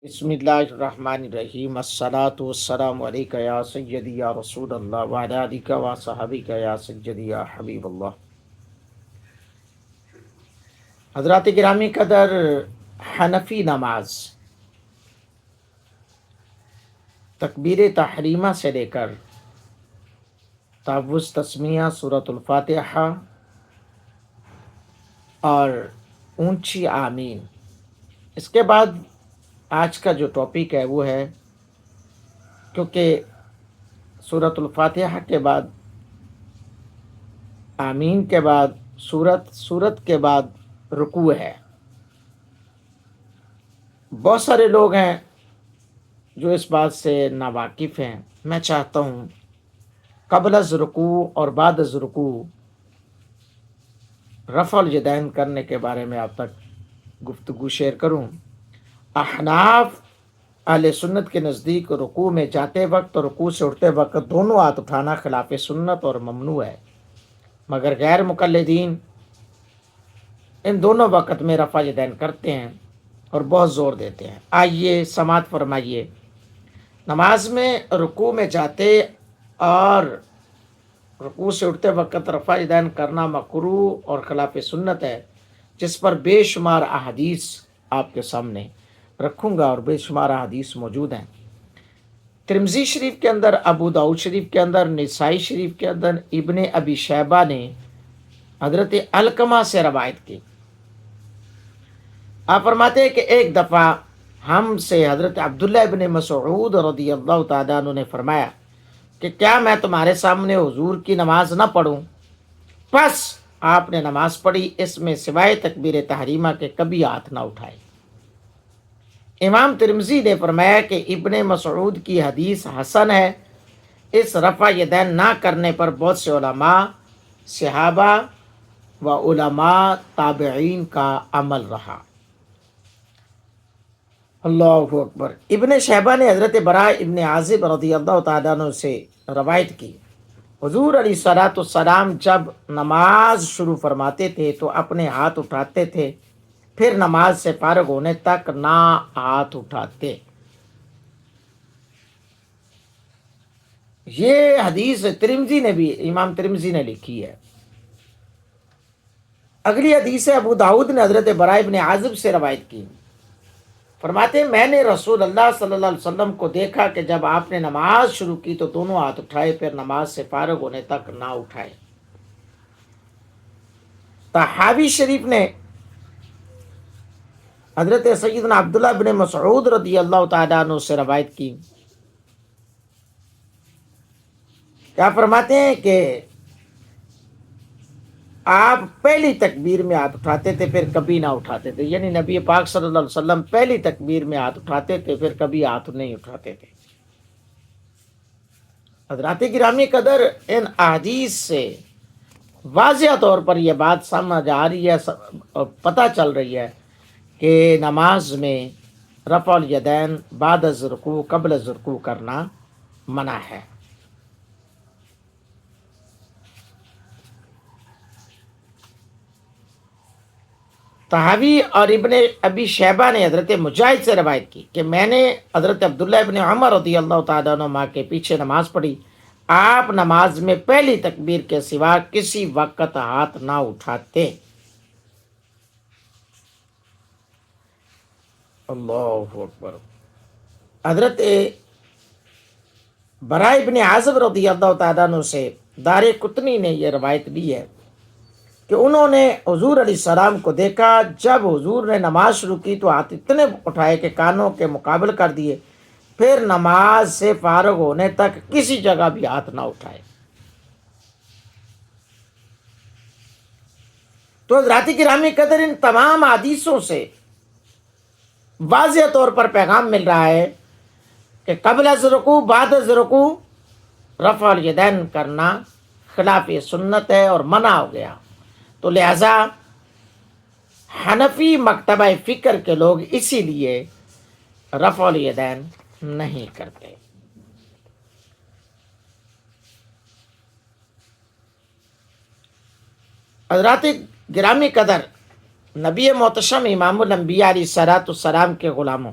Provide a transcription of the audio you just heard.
بسم اللہ الرحمن الرحیم الصلاۃ والسلام علیک یا سیدی یا رسول اللہ وعلی آلک و صحابک یا سیدی یا حبیب اللہ۔ حضرات گرامی قدر، حنفی نماز تکبیر تحریمہ سے لے کر تعوذ تسمیہ سورۃ الفاتحہ اور اونچی آمین، اس کے بعد آج کا جو ٹاپک ہے وہ ہے، کیونکہ سورۃ الفاتحہ کے بعد آمین کے بعد سورت کے بعد رکوع ہے۔ بہت سارے لوگ ہیں جو اس بات سے ناواقف ہیں۔ میں چاہتا ہوں قبل از رکوع اور بعد از رکوع رفع الیدین کرنے کے بارے میں آپ تک گفتگو شیئر کروں۔ احناف اہل سنت کے نزدیک رکوع میں جاتے وقت اور رکوع سے اٹھتے وقت دونوں ہاتھ اٹھانا خلاف سنت اور ممنوع ہے، مگر غیر مقلدین ان دونوں وقت میں رفع الیدین کرتے ہیں اور بہت زور دیتے ہیں۔ آئیے سماعت فرمائیے۔ نماز میں رکوع میں جاتے اور رکوع سے اٹھتے وقت رفع الیدین کرنا مکروہ اور خلاف سنت ہے، جس پر بے شمار احادیث آپ کے سامنے رکھوں گا اور بے شمار احادیث موجود ہیں۔ ترمذی شریف کے اندر، ابو داؤد شریف کے اندر، نسائی شریف کے اندر ابن ابی شیبہ نے حضرت علقمہ سے روایت کی۔ آپ فرماتے ہیں کہ ایک دفعہ ہم سے حضرت عبداللہ ابن مسعود رضی اللہ تعالیٰ عنہ نے فرمایا کہ کیا میں تمہارے سامنے حضور کی نماز نہ پڑھوں؟ پس آپ نے نماز پڑھی، اس میں سوائے تکبیر تحریمہ کے کبھی ہاتھ نہ اٹھائے۔ امام ترمذی نے فرمایا کہ ابن مسعود کی حدیث حسن ہے۔ اس رفع یدین نہ کرنے پر بہت سے علماء، صحابہ و علماء تابعین کا عمل رہا۔ اللہ اکبر۔ ابن شیبہ نے حضرت براء ابن عازب رضی اللہ تعالیٰ عنہ سے روایت کی، حضور علیہ الصلوۃ والسلام جب نماز شروع فرماتے تھے تو اپنے ہاتھ اٹھاتے تھے، پھر نماز سے فارغ ہونے تک نہ ہاتھ اٹھاتے۔ یہ حدیث ترمذی نے بھی، امام ترمذی نے لکھی ہے۔ اگلی حدیث ہے، ابو داؤد نے حضرت براء ابن عازب سے روایت کی، فرماتے ہیں میں نے رسول اللہ صلی اللہ علیہ وسلم کو دیکھا کہ جب آپ نے نماز شروع کی تو دونوں ہاتھ اٹھائے، پھر نماز سے فارغ ہونے تک نہ اٹھائے۔ طحاوی شریف نے حضرت سیدنا عبداللہ بن مسعود رضی اللہ تعالیٰ عنہ سے روایت کی، کیا فرماتے ہیں کہ آپ پہلی تکبیر میں ہاتھ اٹھاتے تھے، پھر کبھی نہ اٹھاتے تھے، یعنی نبی پاک صلی اللہ علیہ وسلم پہلی تکبیر میں ہاتھ اٹھاتے تھے، پھر کبھی ہاتھ نہیں اٹھاتے تھے۔ حضرات گرامی قدر، ان احادیث سے واضح طور پر یہ بات سمجھ آ رہی ہے اور پتہ چل رہی ہے کہ نماز میں رفع الیدین بعد از رکوع قبل از رکوع کرنا منع ہے۔ طحاوی اور ابن ابی شیبہ نے حضرت مجاہد سے روایت کی کہ میں نے حضرت عبداللہ ابن عمر رضی اللہ تعالیٰ عنہ کے پیچھے نماز پڑھی، آپ نماز میں پہلی تکبیر کے سوا کسی وقت ہاتھ نہ اٹھاتے۔ اللہ اکبر۔ حضرت براء ابن عازب رضی اللہ تعالیٰ عنہ سے دار قطنی نے یہ روایت لی ہے کہ انہوں نے حضور علیہ السلام کو دیکھا، جب حضور نے نماز شروع کی تو ہاتھ اتنے اٹھائے کہ کانوں کے مقابل کر دیے، پھر نماز سے فارغ ہونے تک کسی جگہ بھی ہاتھ نہ اٹھائے۔ تو حضرات گرامی قدر، ان تمام حدیثوں سے واضح طور پر پیغام مل رہا ہے کہ قبل از رکوع بعد از رکوع رفع الیدین کرنا خلاف سنت ہے اور منع ہو گیا۔ تو لہذا حنفی مکتبہ فکر کے لوگ اسی لیے رفع الیدین نہیں کرتے۔ حضرات گرامی قدر، نبی محتشم امام الانبیاء علیہ الصلوۃ والسلام کے غلاموں،